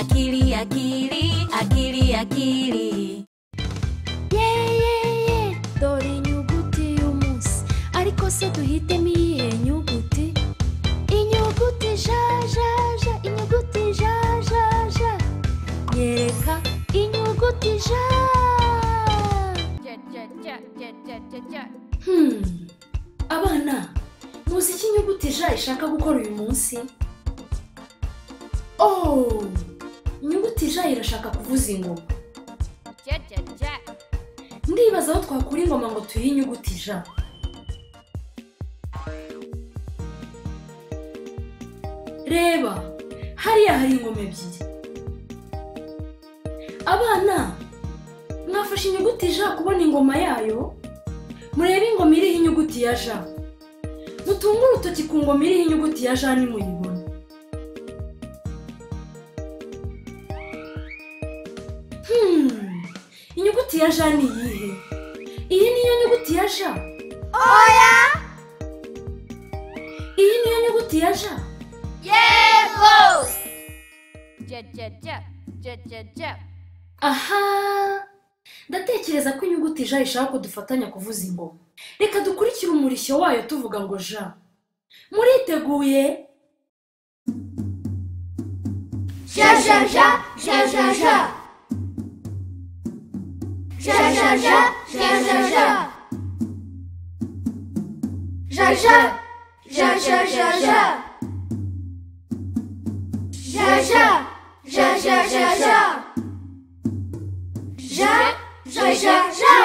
akili akili akili akili. Ye dore inyuguti y'umunsi, ariko se duhitemo iyihe nyuguti? Inyuguti ja ja ja, inyuguti ja ja ja. Nyereka inyuguti ja. Abana, muzi iki inyuguti ja ishaka gukora uyu munsi? Oh, inyuguti ja irashaka kuvuza ingoma. Ndibaza aho twakura ingoma ngo tuyihe inyuguti ja. Reba, hariya hari ingoma ebyiri. Abana, mwafashe inyuguti ja kubona ingoma yayo? Murebe ingoma iriho inyuguti ya ja. Mutunge urutoki ku ngoma iriho inyuguti ya ja nimuyibona. Inyuguti ya ja ni iyihe? Iyi niyo nyuguti ya ja? Oya! Iyi niyo nyuguti ya ja? Yego! Aha! Ndatekereza ko inyuguti ja ishaka ko dufatanya kuvuza ingoma. Reka dukurikire umurishyo wayo tuvuga ngo ja. Muriteguye? Ja ja ja, ja ja ja. Ja ja ja, ja ja ja. Ja ja, ja ja ja ja. Ja ja, ja ja ja ja. Ja ja ja ja.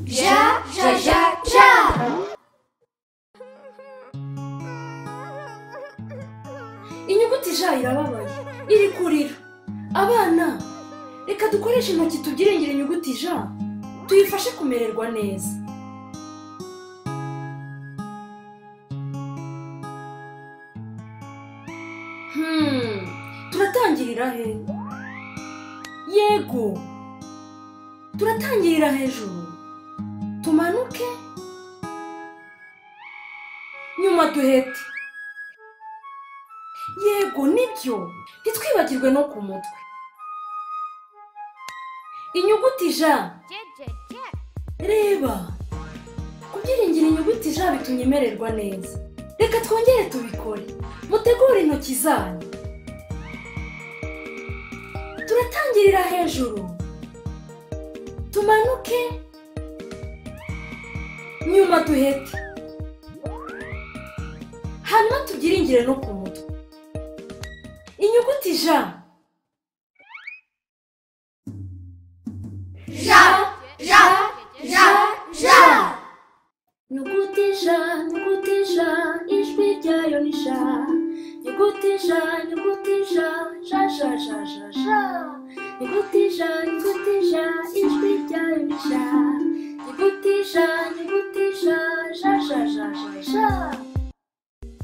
Ja ja ja ja. Inyuguti ja irababaye, iri kurira. Abana, reka dukoreshe intoki tubyiringire inyuguti ja, tuyifashe kumererwa neza. Turatangirira he? Yego, turatangirira hejuru. Tumanuke, nyuma duhete. Yego, nibyo, ntitwibagirwe no ku mutwe. Inyuguti ja. Reba, kubyiringira inyuguti ja bitumye mererwa neza. Reka twongere tubikore. Mutegure intoki zanyu. Turatangirira hejuru. Tumanuke, nyuma duhete. Hanyuma tubyiringire no ku mutwe. Inyuguti ja. Ja, ja, ja, ja. Nyuguti ja, ijwi ryayo ni ja. Nyuguti ja, ja, ja, ja, ja, ja. Nyuguti ja, ijwi ryayo ni ja. Nyuguti ja, ja, ja, ja, ja, ja.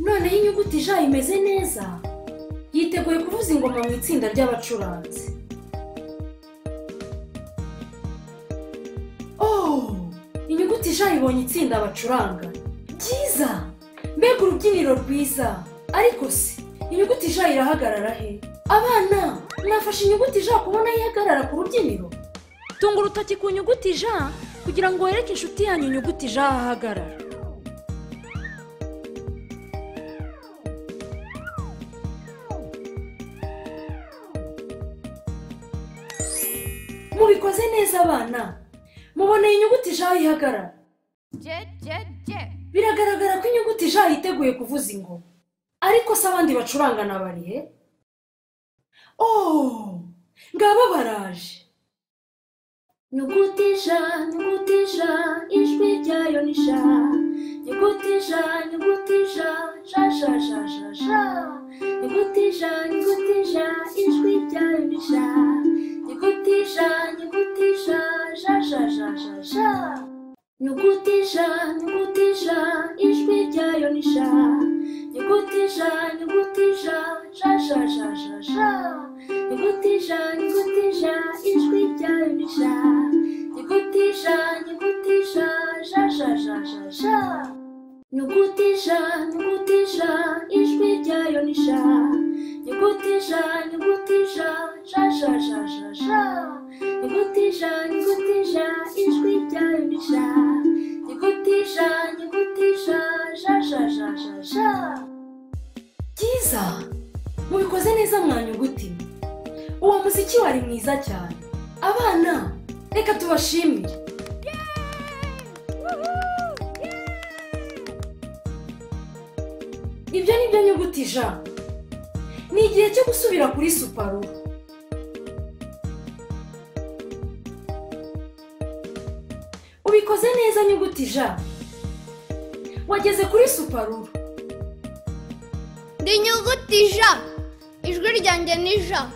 Noneho inyuguti ja imeze neza. Yiteguye kuvuza ingoma mu itsinda ry'abacuranzi. Oh, inyuguti ja ibonye itsinda bacuranga. Byiza! Mbega urubyiniro rwiza. Ariko se, inyuguti ja irahagarara he? Abana, mwafashe inyuguti ja kubona yihagarara ku rubyiniro? Tunga urutoki ku nyuguti ja kugira ngo wereke inshuti yanyu inyuguti ja ahagarara. Mubikoze neza abana. Muboneye inyuguti ja ihagarara. Biragaragara ko inyuguti ja yiteguye kuvuza ingoma. Ariko se abandi bacurangana barihe? Oh, ngaba baraje. Nyuguti ja, ijwi ryayo ni ja. Nyuguti ja, ja, ja, ja, ja, ja. Nyuguti ja, ijwi ryayo ni ja. Nyuguti ja, ja, ja, ja, ja, ja. Nyuguti ja, ijwi ryayo ni ja. Nyuguti ja, ja, ja, ja, ja, ja. Nyuguti ja, ijwi ryayo ni ja. Nyuguti ja, ja, ja, ja, ja. nyuguti ja ijwi ryayo ni sha nyuguti ja sha sha sha sha sha nyuguti ja ijwi ryayo ni sha nyuguti ja sha sha sha sha sha. Byiza mubikoze neza mwanyuguti, uwo muziki wari mwiza cyane. Abana reka tubashimire. Ibyo ni byo nyuguti ja. Ni igihe cyo gusubira kuri Suparu. Ubikoze neza nyuguti ja. Wageze kuri Suparu. Ndi nyuguti ja. Ijwi ryanjye ni ja.